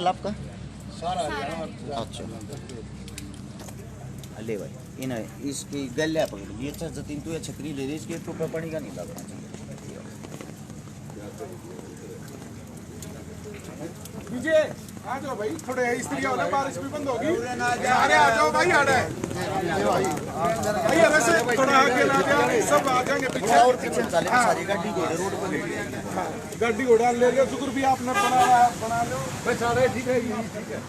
Channel आपका? सारा। अच्छा ले भाई इन इसकी गल्या पकड़ ली। अच्छा जतीन तू छतरी ले रही, इसके टोपा पानी का नहीं लगना चाहिए। आ जाओ भाई, थोड़े स्त्री वाला बारिश भी बंद होगी, सारे आ जाओ भाई। आड़े भैया वैसे थोड़ा आगे ना जाए, सब आ जाएंगे पीछे और पीछे चले सारी गाड़ी घोड़े रोड पे बैठ गई। गाड़ी घोड़ा ले लो, शुक्र भी आपने बना लो भाई। सारे ठीक है, ठीक है।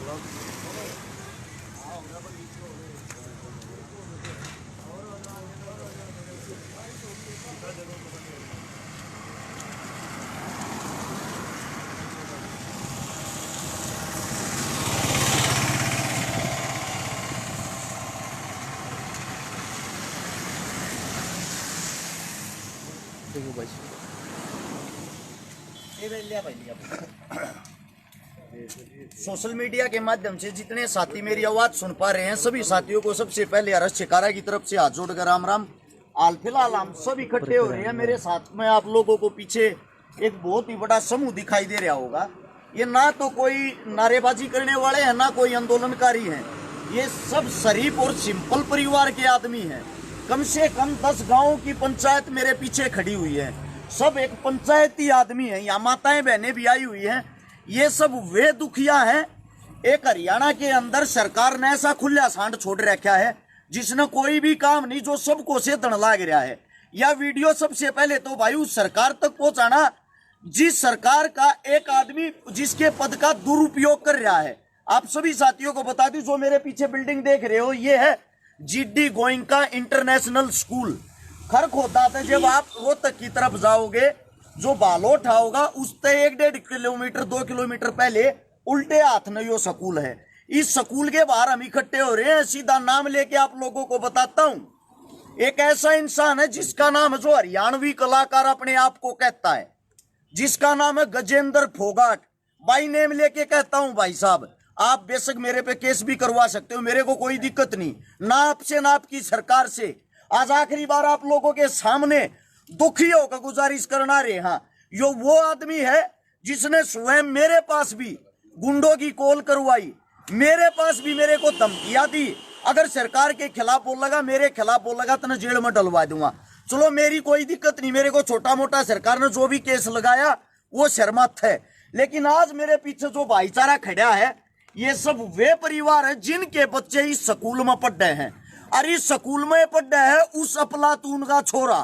सोशल मीडिया के माध्यम से जितने साथी मेरी आवाज सुन पा रहे हैं, सभी साथियों को सबसे पहले अरस शिकारा की तरफ से हाथ जोड़कर राम राम। हाल फिलहाल हम सब इकट्ठे हो रहे हैं। मेरे साथ में आप लोगों को पीछे एक बहुत ही बड़ा समूह दिखाई दे रहा होगा। ये ना तो कोई नारेबाजी करने वाले हैं, ना कोई आंदोलनकारी हैं। ये सब शरीफ और सिंपल परिवार के आदमी हैं। कम से कम 10 गाँव की पंचायत मेरे पीछे खड़ी हुई है। सब एक पंचायती आदमी है। यहाँ माताएं बहनें भी आई हुई हैं। ये सब वे दुखिया हैं। एक हरियाणा के अंदर सरकार ने ऐसा खुला सांड छोड़ रखा है जिसने कोई भी काम नहीं, जो सबको से दण लाग रहा है। यह वीडियो सबसे पहले तो भाई उस सरकार तक पहुंचाना जिस सरकार का एक आदमी जिसके पद का दुरुपयोग कर रहा है। आप सभी साथियों को बता दूं, जो मेरे पीछे बिल्डिंग देख रहे हो, ये है GD Goenka international school. Kharkhoda से जब आप रोहतक की तरफ जाओगे, जो बालोठा होगा उससे 1-1.5 किलोमीटर 2 किलोमीटर पहले उल्टे हाथ में यो स्कूल है। इस स्कूल के बाहर हम इकट्ठे हो रहे हैं। सीधा नाम लेके आप लोगों को बताता हूं। एक ऐसा इंसान है जिसका नाम है, जो हरियाणवी कलाकार अपने आप को कहता है, जिसका नाम है गजेंद्र फोगाट। बाई नेम लेके कहता हूं भाई साहब, आप बेशक मेरे पे केस भी करवा सकते हो, मेरे को कोई दिक्कत नहीं, ना आपसे ना आपकी सरकार से। आज आखिरी बार आप लोगों के सामने दुखी होकर गुजारिश करना रहे। हाँ, यो वो आदमी है जिसने स्वयं मेरे पास भी गुंडों की कॉल करवाई, मेरे पास भी मेरे को धमकियां दी। अगर सरकार के खिलाफ बोलेगा, मेरे खिलाफ बोलेगा तो मैं जेल में डलवा दूंगा। चलो मेरी कोई दिक्कत नहीं, मेरे को छोटा मोटा सरकार ने जो भी केस लगाया वो शर्मत है। लेकिन आज मेरे पीछे जो भाईचारा खड़ा है, ये सब वे परिवार है जिनके बच्चे इस स्कूल में पढ़ रहे हैं। और इस स्कूल में पढ़ रहे हैं उस अफलातून का छोरा,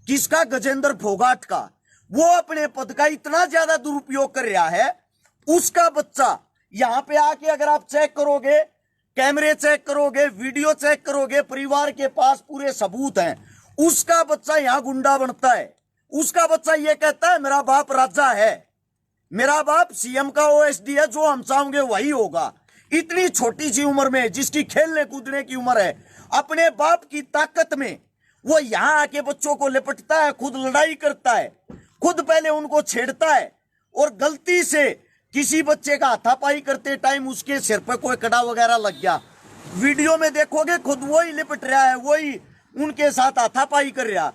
किसका? गजेंद्र फोगाट का। वो अपने पद का इतना ज्यादा दुरुपयोग कर रहा है। उसका बच्चा यहाँ पे आके अगर आप चेक करोगे, कैमरे चेक करोगे, वीडियो चेक करोगे, परिवार के पास पूरे सबूत हैं। उसका बच्चा यहाँ गुंडा बनता है। उसका बच्चा ये कहता है मेरा बाप राजा है, मेरा बाप सीएम का ओएसडी है, जो हम चाहेंगे वही होगा। इतनी छोटी सी उम्र में, जिसकी खेलने कूदने की उम्र है, अपने बाप की ताकत में वो यहां आके बच्चों को लिपटता है, खुद लड़ाई करता है, खुद पहले उनको छेड़ता है। और गलती से किसी बच्चे का हाथापाई करते टाइम उसके सिर पर कोई कड़ा वगैरह लग गया, वीडियो में देखोगे खुद वही लिपट रहा है, वही उनके साथ हाथापाई कर रहा।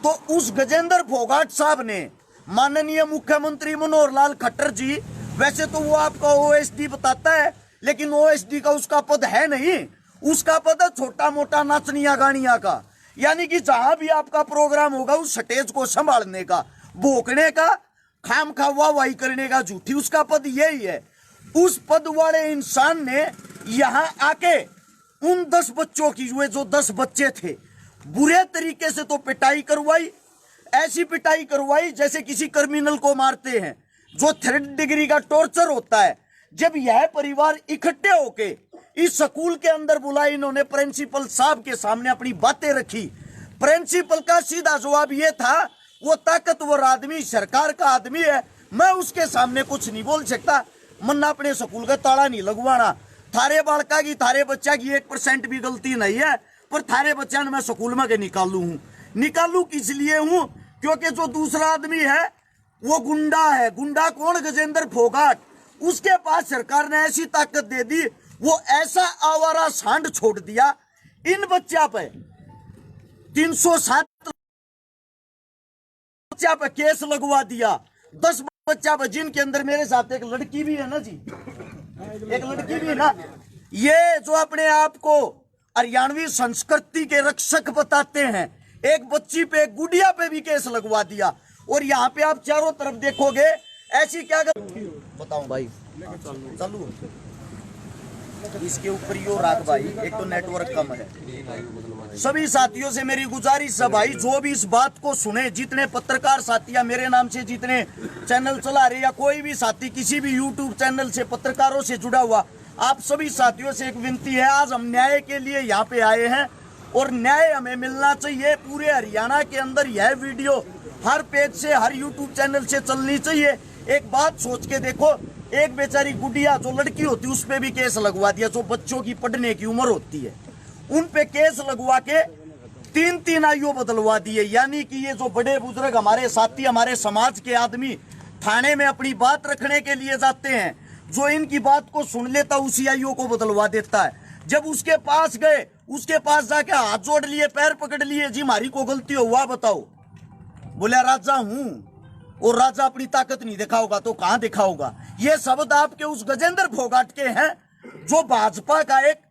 तो उस गजेंद्र फोगाट साहब ने माननीय मुख्यमंत्री मनोहर लाल खट्टर जी, वैसे तो वो आपका ओएसडी बताता है, लेकिन ओएसडी का उसका पद है नहीं। उसका पद है छोटा मोटा नाचनिया गानिया का। यानी कि जहां भी आपका प्रोग्राम होगा उस स्टेज को संभालने का, भोंकने का, खाम खा वाहवाही करने का, झूठी, उसका पद यही है। उस पद वाले इंसान ने यहां आके उन 10 बच्चों की, जो 10 बच्चे थे, बुरे तरीके से तो पिटाई करवाई। ऐसी पिटाई करवाई जैसे किसी क्रिमिनल को मारते हैं, जो 3rd डिग्री का टॉर्चर होता है। जब यह परिवार इकट्ठे होके इस स्कूल के अंदर बुलाए, इन्होंने प्रिंसिपल साहब के सामने अपनी बातें रखी। प्रिंसिपल का सीधा जवाब ये था, वो ताकतवर आदमी सरकार का आदमी है, मैं उसके सामने कुछ नहीं बोल सकता, मन्ना अपने स्कूल का ताला नहीं लगवाना। थारे बालका की, थारे बच्चा की 1% भी गलती नहीं है, पर थारे बच्चा ने मैं स्कूल में के निकालू हूँ। निकालू किस लिए हूँ? क्योंकि जो दूसरा आदमी है वो गुंडा है। गुंडा कौन? गजेंद्र फोगाट। उसके पास सरकार ने ऐसी ताकत दे दी, वो ऐसा आवारा सांड छोड़ दिया। इन बच्चा पे 307 बच्चा पे केस लगवा दिया, 10 बच्चा पे, जिनके अंदर मेरे साथ एक लड़की भी है ना जी, एक लड़की भी ना, ये जो अपने आप को हरियाणवी संस्कृति के रक्षक बताते हैं, एक बच्ची पे, एक गुड़िया पे भी केस लगवा दिया। और यहाँ पे आप चारों तरफ देखोगे ऐसी क्या बताऊं भाई, चालू इसके ऊपर यो राख भाई, एक तो नेटवर्क कम है। सभी साथियों से मेरी गुजारिश है भाई, जो भी इस बात को सुने, जितने पत्रकार साथियां मेरे नाम से जितने चैनल चला रहे, या कोई भी साथी किसी भी यूट्यूब चैनल से पत्रकारों से जुड़ा हुआ, आप सभी साथियों से एक विनती है, आज हम न्याय के लिए यहाँ पे आए हैं और न्याय हमें मिलना चाहिए। पूरे हरियाणा के अंदर यह वीडियो हर पेज से, हर यूट्यूब चैनल से चलनी चाहिए। एक बात सोच के देखो, एक बेचारी गुड़िया जो लड़की होती है उस पे भी केस लगवा दिया, जो बच्चों की पढ़ने की उम्र होती है उन पे केस लगवा के 3-3 आयु बदलवा दिए। यानी कि ये जो बड़े बुजुर्ग हमारे साथी, हमारे समाज के आदमी थाने में अपनी बात रखने के लिए जाते हैं, जो इनकी बात को सुन लेता उसी आयु को बदलवा देता है। जब उसके पास गए, उसके पास जाके हाथ जोड़ लिए, पैर पकड़ लिए, जी हमारी को गलती हुआ बताओ, बोला राजा हूं, और राजा अपनी ताकत नहीं दिखाओगा तो कहां दिखाओगा। ये शब्द आपके उस गजेंद्र फोगाट के हैं, जो भाजपा का एक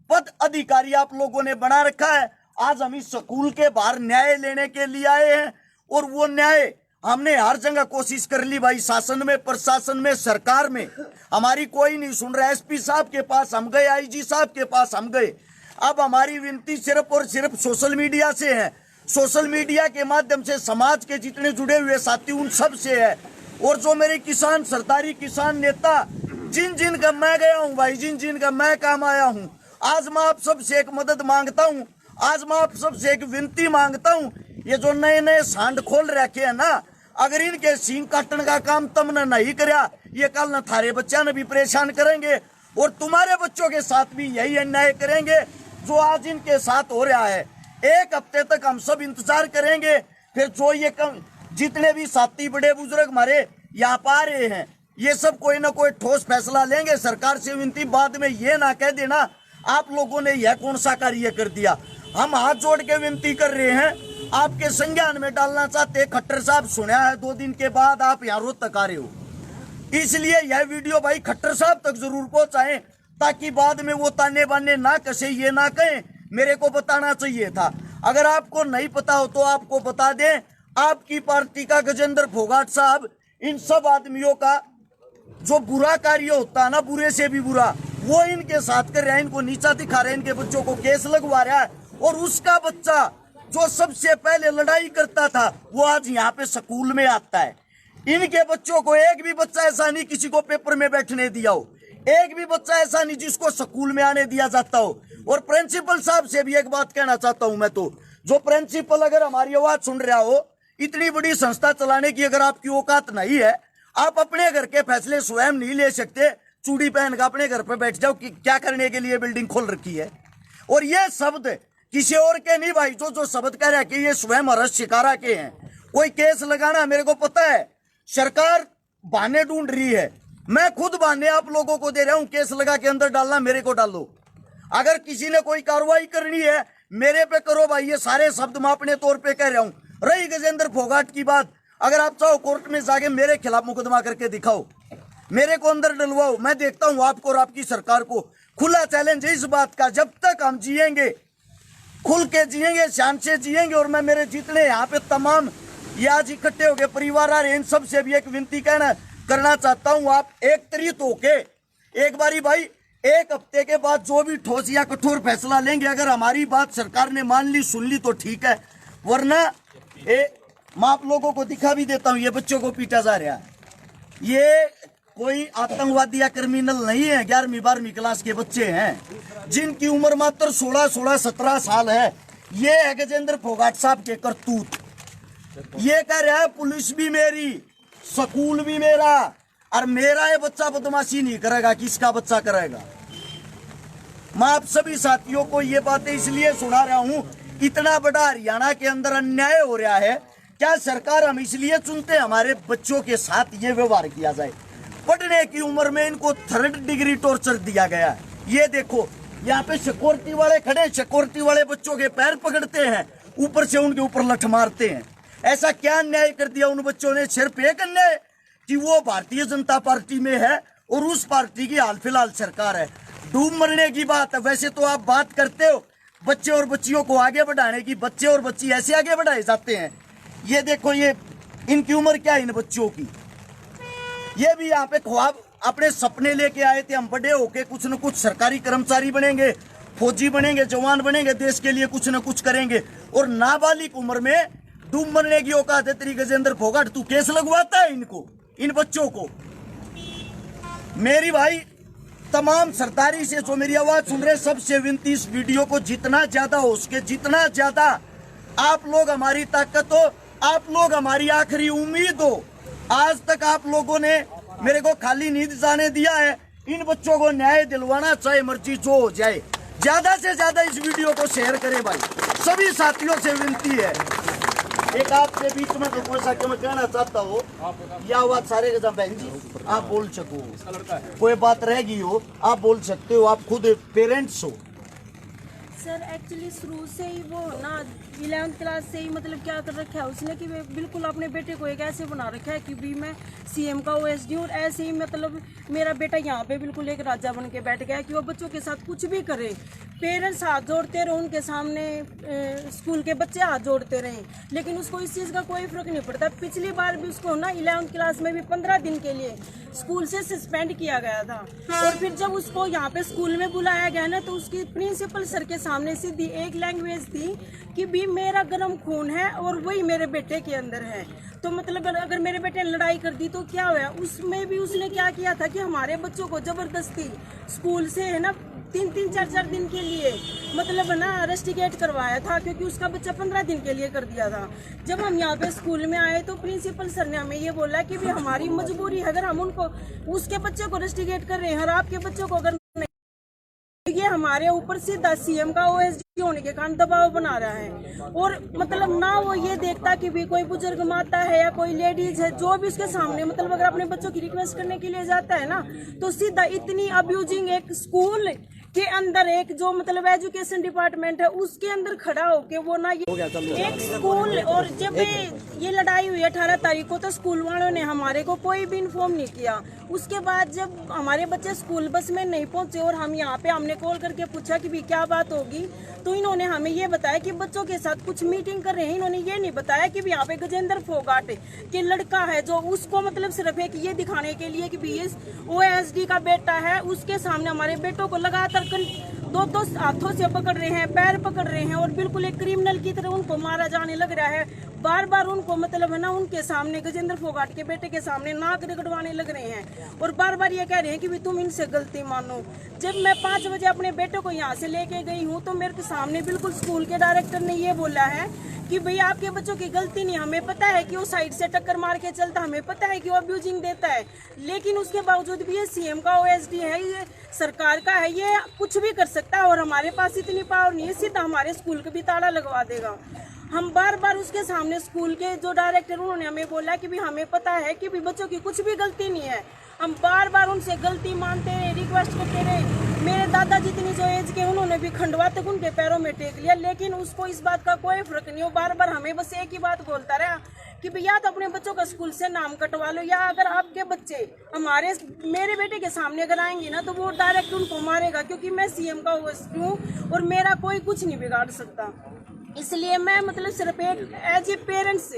पद अधिकारी आप लोगों ने बना रखा है। आज हम इस स्कूल के बाहर न्याय लेने के लिए आए हैं, और वो न्याय हमने हर जगह कोशिश कर ली भाई, शासन में, प्रशासन में, सरकार में, हमारी कोई नहीं सुन रहा। एसपी साहब के पास हम गए, आईजी साहब के पास हम गए। अब हमारी विनती सिर्फ और सिर्फ सोशल मीडिया से है, सोशल मीडिया के माध्यम से समाज के जितने जुड़े हुए साथी उन सब से है। और जो मेरे किसान, सरदारी किसान नेता, जिन जिन का मैं गया हूं भाई, जिन जिन का मैं काम आया हूं, आज मैं आप सबसे एक मदद मांगता हूं, आज मैं आप सबसे एक विनती मांगता हूं। ये जो नए नए सांड खोल रखे हैं ना, अगर इनके सींग काटने का काम तुमने नहीं कराया, ये कल न थारे बच्चा ने भी परेशान करेंगे, और तुम्हारे बच्चों के साथ भी यही अन्याय करेंगे जो आज इनके साथ हो रहा है। एक हफ्ते तक हम सब इंतजार करेंगे, फिर जो ये जितने भी साथी बड़े बुजुर्ग हमारे यहाँ पा रहे हैं, ये सब कोई ना कोई ठोस फैसला लेंगे। सरकार से विनती, बाद में ये ना कह देना आप लोगों ने यह कौन सा कार्य कर दिया। हम हाथ जोड़ के विनती कर रहे हैं, आपके संज्ञान में डालना चाहते। खट्टर साहब सुना है 2 दिन के बाद आप यहाँ रोज तक आ रहे हो, इसलिए यह वीडियो भाई खट्टर साहब तक जरूर पहुंचाएं, ताकि बाद में वो ताने बाने ना कसे, ये ना कहें मेरे को बताना चाहिए था। अगर आपको नहीं पता हो तो आपको बता दें, आपकी पार्टी का गजेंद्र फोगाट साहब इन सब आदमियों का जो बुरा कार्य होता है ना, बुरे से भी बुरा, वो इनके साथ कर रहा है, इनको नीचा दिखा रहा है, इनके बच्चों को केस लगवा रहा है। और उसका बच्चा जो सबसे पहले लड़ाई करता था, वो आज यहाँ पे स्कूल में आता है। इनके बच्चों को एक भी बच्चा ऐसा नहीं किसी को पेपर में बैठने दिया हो, एक भी बच्चा ऐसा नहीं जिसको स्कूल में आने दिया जाता हो। और प्रिंसिपल साहब से भी एक बात कहना चाहता हूं मैं, तो जो प्रिंसिपल अगर हमारी आवाज सुन रहा हो, इतनी बड़ी संस्था चलाने की अगर आपकी औकात नहीं है, आप अपने घर के फैसले स्वयं नहीं ले सकते, चूड़ी पहन कर अपने घर पे बैठ जाओ कि क्या करने के लिए बिल्डिंग खोल रखी है। और ये शब्द किसी और के नहीं भाई, जो शब्द कह रहा है कि ये स्वयं हर्ष शिकारा के हैं। कोई केस लगाना, मेरे को पता है सरकार बहाने ढूंढ रही है, मैं खुद बहाने आप लोगों को दे रहा हूं, केस लगा के अंदर डालना मेरे को डालो। अगर किसी ने कोई कार्रवाई करनी है मेरे पे करो भाई, ये सारे शब्द मैं अपने तौर पे कह रहा हूं। रही गजेंद्र फोगाट की बात, अगर आप चाहो कोर्ट में जाके मेरे खिलाफ मुकदमा करके दिखाओ, मेरे को अंदर डलवाओ, मैं देखता हूं आपको और आपकी सरकार को। खुला चैलेंज है इस बात का, जब तक हम जिएंगे, खुल के जिएंगे, शान से जिएंगे। और मैं मेरे जितने यहाँ पे तमाम ये आज इकट्ठे हो गए परिवार आ रहे, इन सब से भी एक विनती करना चाहता हूँ, आप एक तरीत होके एक बारी भाई, एक हफ्ते के बाद जो भी ठोस या कठोर फैसला लेंगे, अगर हमारी बात सरकार ने मान ली, सुन ली तो ठीक है, वरना मैं आप लोगों को दिखा भी देता हूँ, ये बच्चों को पीटा जा रहा है, ये कोई आतंकवादी या क्रिमिनल नहीं है, 11वीं 12वीं क्लास के बच्चे हैं जिनकी उम्र मात्र 16-17 साल है। ये है गजेंद्र फोगाट साहब के करतूत। ये कह रहा है पुलिस भी मेरी, स्कूल भी मेरा, और मेरा ये बच्चा बदमाशी नहीं करेगा, किसका बच्चा करेगा। मैं आप सभी साथियों को ये बातें इसलिए सुना रहा हूं, इतना बड़ा हरियाणा के अंदर अन्याय हो रहा है, क्या सरकार हम इसलिए चुनते हैं हमारे बच्चों के साथ ये व्यवहार किया जाए। पढ़ने की उम्र में इनको 3rd डिग्री टॉर्चर दिया गया है। ये देखो यहाँ पे सिक्योरिटी वाले खड़े, सिक्योरिटी वाले बच्चों के पैर पकड़ते हैं, ऊपर से उनके ऊपर लठ मारते हैं। ऐसा क्या अन्याय कर दिया उन बच्चों ने? सिर्फ एक अन्याय कि वो भारतीय जनता पार्टी में है और उस पार्टी की हाल फिलहाल सरकार है। डूब मरने की बात है। वैसे तो आप बात करते हो बच्चे और बच्चियों को आगे बढ़ाने की, बच्चे और बच्ची ऐसे आगे बढ़ाए जाते हैं। ये देखो, ये इनकी उम्र क्या है इन बच्चों की। ये भी यहाँ पे ख्वाब अपने सपने लेके आए थे, हम बड़े होके कुछ न कुछ सरकारी कर्मचारी बनेंगे, फौजी बनेंगे, जवान बनेंगे, देश के लिए कुछ न कुछ करेंगे। और नाबालिग उम्र में डूब मरने की औकात है तेरी गजेंद्र फोगाट। तू केस लगवाता है इनको, इन बच्चों को। मेरी भाई तमाम सरदारी से जो मेरी आवाज सुन रहे सबसे विनती, इस वीडियो को जितना ज्यादा हो सके, जितना ज्यादा आप लोग हमारी ताकत हो, आप लोग हमारी आखिरी उम्मीद हो। आज तक आप लोगों ने मेरे को खाली नींद जाने दिया है। इन बच्चों को न्याय दिलवाना, चाहे मर्जी जो हो जाए। ज्यादा से ज्यादा इस वीडियो को शेयर करें भाई, सभी साथियों से विनती है। एक आपके बीच में तो कोई सा कि मैं कहना चाहता हूँ, यह आवाज सारे के साथ बहन जी आप बोल सको, कोई बात रहेगी हो आप बोल सकते हो, आप खुद पेरेंट्स हो। सर एक्चुअली शुरू से ही वो ना 11th क्लास से ही मतलब क्या कर रखा है उसने कि वे बिल्कुल अपने बेटे को एक ऐसे बना रखा है कि भी मैं सीएम का ओएसडी हूँ, और ऐसे ही मतलब मेरा बेटा यहाँ पे बिल्कुल एक राजा बन के बैठ गया कि वो बच्चों के साथ कुछ भी करे। पेरेंट्स हाथ जोड़ते रहे, उनके सामने स्कूल के बच्चे हाथ जोड़ते रहे, लेकिन उसको इस चीज़ का कोई फर्क नहीं पड़ता। पिछली बार भी उसको ना 11th क्लास में भी 15 दिन के लिए स्कूल से सस्पेंड किया गया था। और फिर जब उसको यहाँ पे स्कूल में बुलाया गया ना, तो उसकी प्रिंसिपल सर के सामने सीधी एक लैंग्वेज थी कि भी मेरा गर्म खून है और वही मेरे बेटे के अंदर है। तो मतलब अगर मेरे बेटे ने लड़ाई कर दी तो क्या हुआ। उसमें भी उसने क्या किया था कि हमारे बच्चों को जबरदस्ती स्कूल से है ना 3-3, 4-4 दिन के लिए मतलब ना रस्टिकेट करवाया था, क्योंकि उसका बच्चा 15 दिन के लिए कर दिया था। जब हम यहाँ पे स्कूल में आए तो प्रिंसिपल सर ने हमें ये बोला कि भी हमारी मजबूरी है, अगर हम उनको उसके बच्चे को रस्टिकेट कर रहे हैं और आपके बच्चों को अगर ये हमारे ऊपर सीधा सीएम का ओएसडी होने के कारण दबाव बना रहा है। और मतलब ना वो ये देखता कि भी कोई बुजुर्ग माता है या कोई लेडीज है जो भी उसके सामने मतलब अगर अपने बच्चों की रिक्वेस्ट करने के लिए जाता है ना, तो सीधा इतनी अब्यूजिंग एक स्कूल के अंदर एक जो मतलब एजुकेशन डिपार्टमेंट है उसके अंदर खड़ा होके वो ना ये एक स्कूल। और जब ये लड़ाई हुई 18 तारीख को तो स्कूल वालों ने हमारे को कोई भी इन्फॉर्म नहीं किया। उसके बाद जब हमारे बच्चे स्कूल बस में नहीं पहुंचे और हम यहाँ पे हमने कॉल करके पूछा कि भी क्या बात होगी, तो इन्होंने हमें ये बताया कि बच्चों के साथ कुछ मीटिंग कर रहे हैं। इन्होंने ये नहीं बताया कि भी यहाँ पे गजेंद्र फोगाट के लड़का है जो उसको मतलब सिर्फ एक ये दिखाने के लिए कि भी ये ओएसडी का बेटा है, उसके सामने हमारे बेटों को लगातार 2 हाथों से पकड़ रहे हैं, पैर पकड़ रहे हैं और बिल्कुल एक क्रिमिनल की तरह उनको मारा जाने लग रहा है। बार बार उनको मतलब है ना उनके सामने गजेंद्र फोगाट के बेटे के सामने नाक रगड़वाने लग रहे हैं और बार बार ये कह रहे हैं कि भी तुम इनसे गलती मानो। जब मैं 5 बजे अपने बेटे को यहाँ से लेके गई हूँ तो मेरे सामने बिल्कुल स्कूल के डायरेक्टर ने ये बोला है कि भैया आपके बच्चों की गलती नहीं, हमें पता है कि वो साइड से टक्कर मार के चलता, हमें पता है कि वो अब्यूजिंग देता है, लेकिन उसके बावजूद भी ये सीएम का ओएसडी है, ये सरकार का है, ये कुछ भी कर सकता है और हमारे पास इतनी पावर नहीं है, सीधा हमारे स्कूल को भी ताला लगवा देगा। हम बार बार उसके सामने स्कूल के जो डायरेक्टर उन्होंने हमें बोला कि भी हमें पता है कि भी बच्चों की कुछ भी गलती नहीं है। हम बार बार उनसे गलती मानते रहे, रिक्वेस्ट करते रहे। मेरे दादा जितनी जो एज के उन्होंने भी खंडवा तक उनके पैरों में टेक लिया, लेकिन उसको इस बात का कोई फर्क नहीं हो। बार बार हमें बस एक ही बात बोलता रहा कि भैया तो अपने बच्चों का स्कूल से नाम कटवा लो, या अगर आपके बच्चे मेरे बेटे के सामने अगर आएंगे ना तो वो डायरेक्ट उनको मारेगा, क्योंकि मैं सीएम का ओएसडी हूँ और मेरा कोई कुछ नहीं बिगाड़ सकता। इसलिए मैं मतलब सिर्फ एक एज ए पेरेंट्स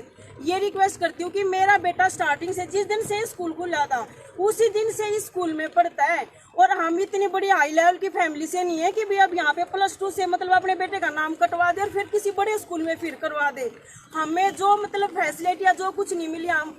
ये रिक्वेस्ट करती हूँ कि मेरा बेटा स्टार्टिंग से जिस दिन से स्कूल खुला था उसी दिन से ही स्कूल में पढ़ता है, और हम इतनी बड़ी हाई लेवल की फैमिली से नहीं है कि भी अब यहाँ पे +2 से मतलब अपने बेटे का नाम कटवा दे और फिर किसी बड़े स्कूल में फिर करवा दे। हमें जो मतलब फैसिलिटी या जो कुछ नहीं मिली, हम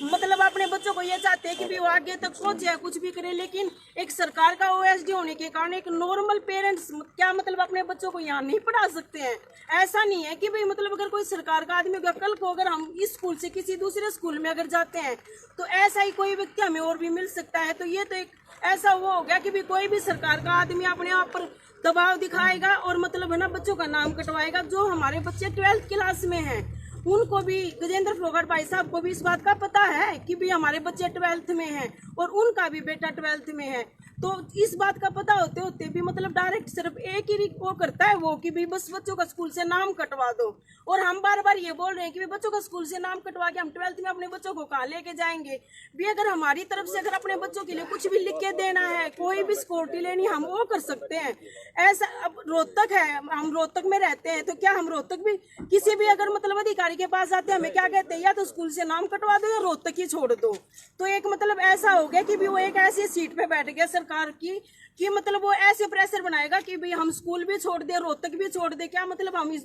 मतलब अपने बच्चों को ये चाहते हैं कि भी वो आगे तक पहुंचे, कुछ भी करे, लेकिन एक सरकार का ओएसडी होने के कारण एक नॉर्मल पेरेंट्स क्या मतलब अपने बच्चों को यहाँ नहीं पढ़ा सकते हैं। ऐसा नहीं है कि भाई मतलब अगर कोई सरकार का आदमी होगा, कल को अगर हम इस स्कूल से किसी दूसरे स्कूल में अगर जाते हैं तो ऐसा ही कोई व्यक्ति हमें और भी मिल सकता है। तो ये तो एक ऐसा वो हो गया कि भी कोई भी सरकार का आदमी अपने आप पर दबाव दिखाएगा और मतलब है ना बच्चों का नाम कटवाएगा। जो हमारे बच्चे 12th क्लास में हैं उनको भी गजेंद्र फोगाट भाई साहब को भी इस बात का पता है कि भी हमारे बच्चे 12th में हैं और उनका भी बेटा 12th में है। तो इस बात का पता होते होते भी मतलब डायरेक्ट सिर्फ एक ही वो करता है वो कि भी बस बच्चों का स्कूल से नाम कटवा दो। और हम बार बार ये बोल रहे हैं कि बच्चों का स्कूल से नाम कटवा के हम 12th में अपने बच्चों को कहाँ लेके जाएंगे। भी अगर हमारी तरफ से अगर अपने बच्चों के लिए कुछ भी लिख के देना है, कोई भी सिक्योरिटी लेनी, हम वो कर सकते हैं। ऐसा अब रोहतक है, हम रोहतक में रहते हैं, तो क्या हम रोहतक भी किसी भी अगर मतलब अधिकारी के पास आते हैं, हमें क्या कहते हैं, या तो स्कूल से नाम कटवा दो या रोहतक ही छोड़ दो। तो एक मतलब ऐसा हो गया कि भी वो एक ऐसी सीट पे बैठ गया सरकार की कि मतलब वो ऐसे प्रेशर बनाएगा कि भाई हम स्कूल भी छोड़ दे, रोहतक भी छोड़ दे, क्या मतलब हम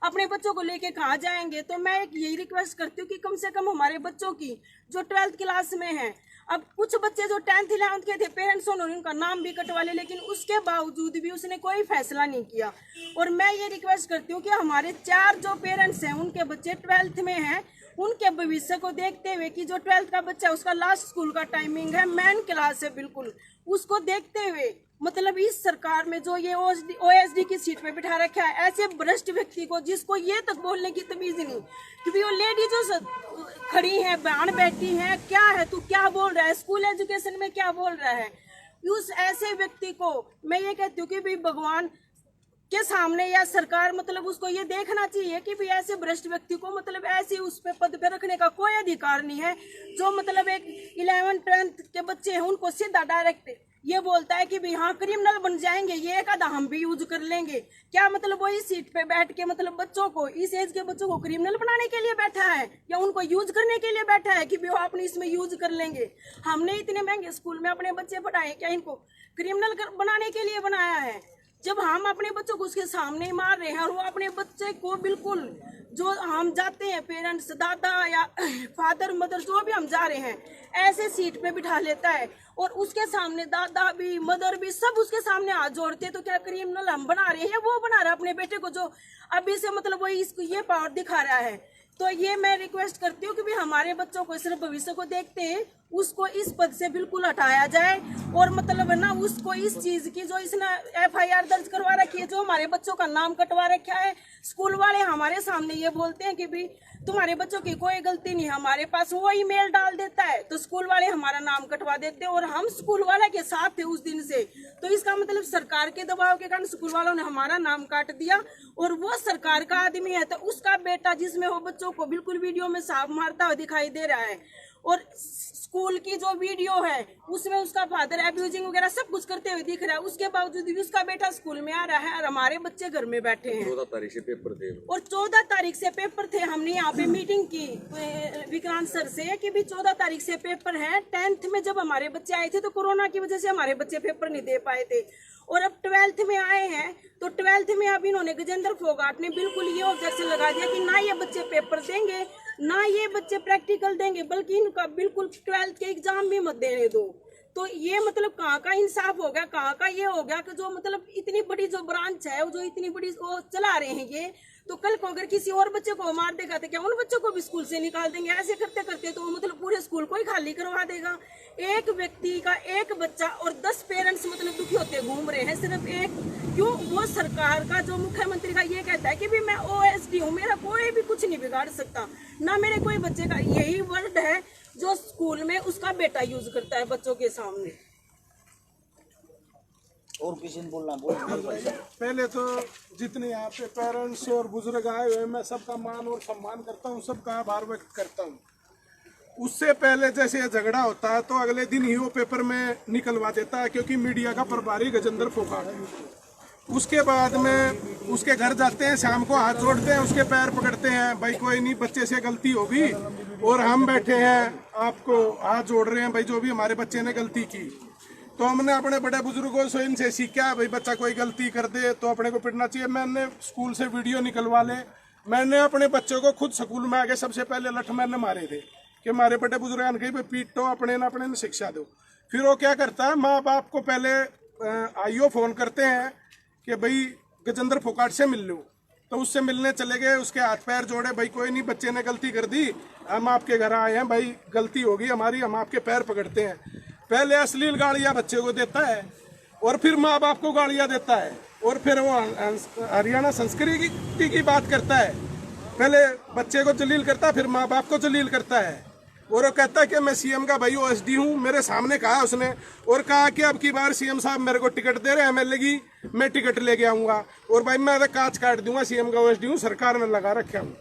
अपने बच्चों को लेके कहाँ जाएंगे। तो मैं एक यही रिक्वेस्ट करती हूँ कि कम से कम हमारे बच्चों की जो 12th क्लास में है, अब कुछ बच्चे जो 10th 11th के थे, पेरेंट्स उन्होंने उनका नाम भी कटवा ले, लेकिन उसके बावजूद भी उसने कोई फैसला नहीं किया। और मैं ये रिक्वेस्ट करती हूँ कि हमारे 4 जो पेरेंट्स हैं उनके बच्चे 12th में हैं, उनके भविष्य को देखते हुए कि जो 12th का बच्चा है उसका लास्ट स्कूल का टाइमिंग है, मेन क्लास है बिल्कुल, उसको देखते हुए मतलब इस सरकार में जो ये OSD की सीट पे बिठा रखा है ऐसे भ्रष्ट व्यक्ति को, जिसको ये तक बोलने की तमीज नहीं, क्योंकि वो लेडी जो खड़ी है, बहन बैठी है, क्या है तू क्या बोल रहा है, स्कूल एजुकेशन में क्या बोल रहा है। उस ऐसे व्यक्ति को मैं ये कहती हूँ कि भाई भगवान के सामने या सरकार मतलब उसको ये देखना चाहिए कि भी ऐसे भ्रष्ट व्यक्ति को मतलब ऐसे उस पे पद पे रखने का कोई अधिकार नहीं है। जो मतलब एक 11th 10th के बच्चे हैं उनको सीधा डायरेक्ट ये बोलता है कि भी हाँ क्रिमिनल बन जाएंगे, ये एक आधा हम भी यूज कर लेंगे। क्या मतलब वो इस सीट पे बैठ के मतलब बच्चों को, इस एज के बच्चों को क्रिमिनल बनाने के लिए बैठा है या उनको यूज करने के लिए बैठा है कि भी वो अपने इसमें यूज कर लेंगे। हमने इतने महंगे स्कूल में अपने बच्चे पढ़ाए, क्या इनको क्रिमिनल बनाने के लिए बनाया है? जब हम अपने बच्चों को उसके सामने मार रहे हैं और वो अपने बच्चे को बिल्कुल जो हम जाते हैं पेरेंट्स, दादा या फादर मदर जो भी हम जा रहे हैं, ऐसे सीट पे बिठा लेता है और उसके सामने दादा भी मदर भी सब उसके सामने हाथ जोड़ते हैं। तो क्या क्रिमिनल हम बना रहे हैं? वो बना रहा है अपने बेटे को जो अभी से मतलब वो इसको ये पावर दिखा रहा है। तो ये मैं रिक्वेस्ट करती हूँ कि भी हमारे बच्चों को सिर्फ भविष्य को देखते हैं, उसको इस पद से बिल्कुल हटाया जाए और मतलब ना उसको इस चीज की जो इसने FIR दर्ज करवा रखी है, जो हमारे बच्चों का नाम कटवा रखा है। स्कूल वाले हमारे सामने ये बोलते हैं कि भी तुम्हारे बच्चों की कोई गलती नहीं, हमारे पास वो ईमेल डाल देता है तो स्कूल वाले हमारा नाम कटवा देते हैं और हम स्कूल वाले के साथ थे उस दिन से। तो इसका मतलब सरकार के दबाव के कारण स्कूल वालों ने हमारा नाम काट दिया और वो सरकार का आदमी है तो उसका बेटा जिसमें वो बच्चों को बिल्कुल वीडियो में सांप मारता हुआ दिखाई दे रहा है और स्कूल की जो वीडियो है उसमें उसका फादर एब्यूजिंग वगैरह सब कुछ करते हुए दिख रहा है, उसके बावजूद भी उसका बेटा स्कूल में आ रहा है और हमारे बच्चे घर में बैठे हैं। 14 तारीख से पेपर थे और 14 तारीख से पेपर थे। हमने यहाँ पे मीटिंग की विक्रांत सर से कि भी 14 तारीख से पेपर है। 10th में जब हमारे बच्चे आए थे तो कोरोना की वजह से हमारे बच्चे पेपर नहीं दे पाए थे और अब 12th में आए हैं तो 12th में अब इन्होंने गजेंद्र फोगाट ने बिल्कुल ये ऑब्जेक्शन लगा दिया कि ना ये बच्चे पेपर देंगे ना ये बच्चे प्रैक्टिकल देंगे, बल्कि इनका बिल्कुल 12th के एग्जाम भी मत देने दो। तो ये मतलब कहाँ का इंसाफ हो गया, कहाँ का ये हो गया कि जो मतलब इतनी बड़ी जो ब्रांच है जो इतनी बड़ी वो चला रहे हैं ये, तो कल को अगर किसी और बच्चे को मार देगा तो क्या उन बच्चों को भी स्कूल से निकाल देंगे? ऐसे करते करते तो मतलब पूरे स्कूल को ही खाली करवा देगा। एक व्यक्ति का एक बच्चा और 10 पेरेंट्स मतलब दुखी होते घूम रहे हैं सिर्फ एक, क्यों? वो सरकार का जो मुख्यमंत्री का ये कहता है कि भी मैं OSD हूँ, मेरा कोई भी कुछ नहीं बिगाड़ सकता, ना मेरे कोई बच्चे का। यही वर्ड है जो स्कूल में उसका बेटा यूज करता है बच्चों के सामने। और किसी ने बोलना बोल। पहले तो जितने यहाँ पे पेरेंट्स और बुजुर्ग आए हुए मैं सबका मान और सम्मान करता हूँ, सबका आभार व्यक्त करता हूँ। उससे पहले जैसे ये झगड़ा होता है तो अगले दिन ही वो पेपर में निकलवा देता है क्योंकि मीडिया का प्रभारी गजेंद्र फोगाट है। उसके बाद में उसके घर जाते हैं, शाम को हाथ जोड़ते हैं, उसके पैर पकड़ते हैं, भाई कोई नहीं बच्चे से गलती होगी और हम बैठे हैं आपको हाथ जोड़ रहे हैं भाई जो भी हमारे बच्चे ने गलती की। तो हमने अपने बड़े बुजुर्गों से इनसे सीखा भाई बच्चा कोई गलती कर दे तो अपने को पिटना चाहिए। मैंने स्कूल से वीडियो निकलवा ले, मैंने अपने बच्चों को खुद स्कूल में आके सबसे पहले लठ मैंने मारे थे कि हमारे बड़े बुजुर्ग कहीं भाई पीटो अपने ने शिक्षा दो। फिर वो क्या करता है, माँ बाप को पहले IO फोन करते हैं कि भाई गजेंद्र फोगाट से मिल लो, तो उससे मिलने चले गए, उसके हाथ पैर जोड़े, भाई कोई नहीं बच्चे ने गलती कर दी, हम आपके घर आए हैं, भाई गलती होगी हमारी, हम आपके पैर पकड़ते हैं। पहले अश्लील गालियाँ बच्चे को देता है और फिर माँ बाप को गालियाँ देता है और फिर वो हरियाणा संस्कृति की बात करता है। पहले बच्चे को जलील करता है फिर माँ बाप को जलील करता है। और वो कहता है कि मैं सीएम का भाई ओएसडी हूँ, मेरे सामने कहा उसने, और कहा कि अब की बार सीएम साहब मेरे को टिकट दे रहे हैं एमएलए की, मैं टिकट लेके आऊंगा और भाई मैं कांच काट दूंगा, सीएम का ओएसडी हूँ, सरकार ने लगा रखा हूँ।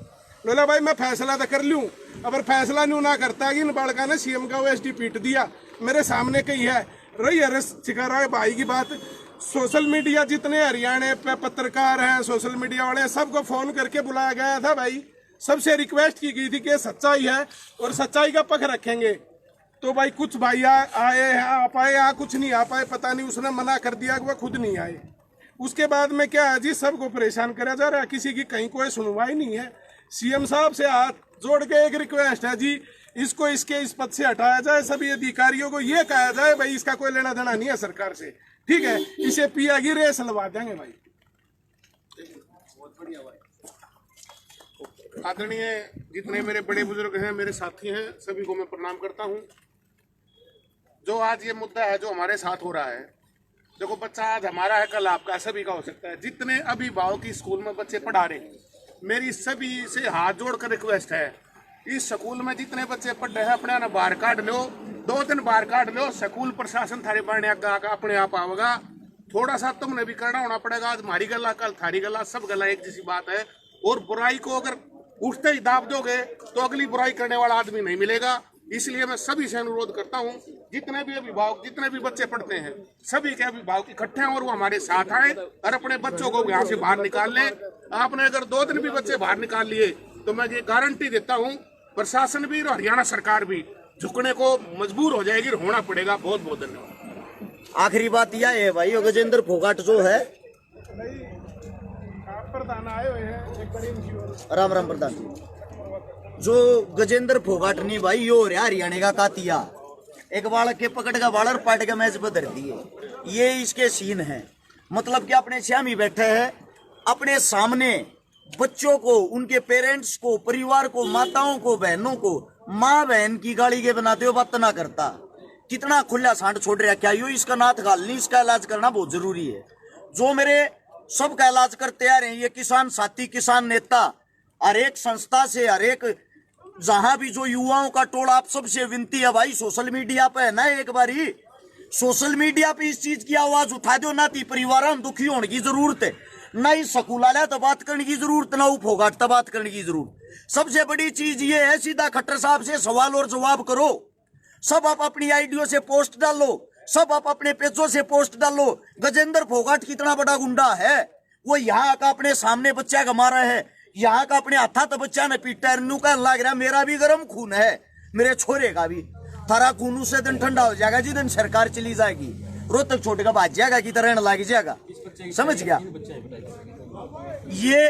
बोला भाई मैं फैसला तो कर लूँ, अगर फैसला नहीं ना करता कि इन बालका ने सीएम का ओएसडी पीट दिया, मेरे सामने कही है रही अरेस्ट शिकारा भाई की बात। सोशल मीडिया जितने हरियाणा पे पत्रकार हैं, सोशल मीडिया वाले, सबको फोन करके बुलाया गया था भाई, सबसे रिक्वेस्ट की गई थी कि सच्चाई है और सच्चाई का पक्ष रखेंगे। तो भाई कुछ भाई आए हैं, आ पाए, कुछ नहीं आ पाए, पता नहीं उसने मना कर दिया कि वह खुद नहीं आए। उसके बाद में क्या है जी, सबको परेशान करा जा रहा है, किसी की कहीं कोई सुनवाई नहीं है। सीएम साहब से हाथ जोड़ के एक रिक्वेस्ट है जी, इसको इस पद से हटाया जाए, सभी अधिकारियों को ये कहा जाए भाई इसका कोई लेना देना नहीं है सरकार से, ठीक है, इसे पिया की रेस लगा देंगे भाई। आदरणीय जितने मेरे बड़े बुजुर्ग हैं, मेरे साथी हैं, सभी को मैं प्रणाम करता हूं। जो आज ये मुद्दा है जो हमारे साथ हो रहा है, देखो बच्चा आज हमारा है कल आपका, सभी का हो सकता है। जितने अभिभावक की स्कूल में बच्चे पढ़ा रहे हैं, मेरी सभी से हाथ जोड़कर रिक्वेस्ट है, इस स्कूल में जितने बच्चे पढ़ रहे हैं अपने ना बाहर काट लो, 2 दिन बाहर काट लो, स्कूल प्रशासन थारे बढ़ने अपने आप आवेगा। थोड़ा सा तुमने भी करना होना पड़ेगा, आज हमारी गला कल थारी गला, सब गला एक जैसी बात है। और बुराई को अगर उठते ही दाब दोगे तो अगली बुराई करने वाला आदमी नहीं मिलेगा। इसलिए मैं सभी से अनुरोध करता हूं, जितने भी अभिभावक, जितने भी बच्चे पढ़ते हैं, सभी के अभिभावक इकट्ठे हैं और वो हमारे साथ आए और अपने बच्चों को यहाँ से बाहर निकाल ले। आपने अगर 2 दिन भी बच्चे बाहर निकाल लिए तो मैं ये गारंटी देता हूँ प्रशासन भी और हरियाणा सरकार भी झुकने को मजबूर हो जाएगी, होना पड़ेगा। बहुत बहुत धन्यवाद। आखिरी बात यह है भाई, गजेंद्र फोगाट जो है, प्रधान आए हुए हैं, एक बड़ी राम राम प्रधान जी, जो गजेंद्र फोगाट नहीं भाई, यो रहा हरियाणा का कातिया, एक बालक के पकड़ का बालर पाट के मैच बदल दिए, ये इसके सीन है। मतलब कि अपने श्यामी बैठे हैं, अपने सामने बच्चों को, उनके पेरेंट्स को, परिवार को, माताओं को, बहनों को, माँ बहन की गाली के बनाते हो, बात ना करता। कितना खुला सांड छोड़ रहा, क्या यो इसका नाथ गाल नहीं, इसका इलाज करना बहुत जरूरी है। जो मेरे सबका इलाज करते आ रहे हैं, ये किसान साथी, किसान नेता, हर एक संस्था से, हर एक जहां भी जो युवाओं का टोला, आप सबसे विनती है भाई, सोशल मीडिया पे है ना, एक बारी सोशल मीडिया पे इस चीज की आवाज उठा दो ना, ती परिवार दुखी होने की जरूरत है ना, इस स्कूल वाले तो बात करने की जरूरत ना, फोगाट तो बात करने की जरूरत। सबसे बड़ी चीज ये है, सीधा खट्टर साहब से सवाल और जवाब करो। सब आप अपनी आईडियो से पोस्ट डालो, सब आप अपने पेजों से पोस्ट डालो। गजेंद्र फोगाट कितना बड़ा गुंडा है, वो यहाँ का अपने सामने बच्चा का मारा है, यहाँ का अपने हाथा तो बच्चा ने पीटा, नू का लग रहा मेरा भी गर्म खून है, मेरे छोरे का भी, थारा खून उसे दिन ठंडा हो जाएगा जिस दिन सरकार चली जाएगी, रोहतक छोटे का भाज जाएगा की तरह लग जाएगा। समझ गया? ये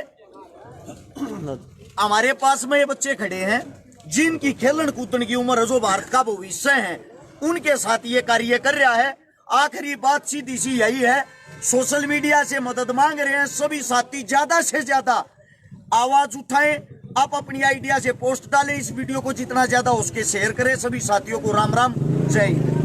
हमारे पास में ये बच्चे खड़े हैं जिनकी खेलन कूदन की उम्र है, जो भारत का भविष्य है, उनके साथ ये कार्य कर रहा है। आखिरी बात सीधी सी यही है, सोशल मीडिया से मदद मांग रहे हैं सभी साथी, ज्यादा से ज्यादा आवाज उठाएं, आप अपनी आइडिया से पोस्ट डालें, इस वीडियो को जितना ज्यादा उसके शेयर करें। सभी साथियों को राम राम, जय हिंद।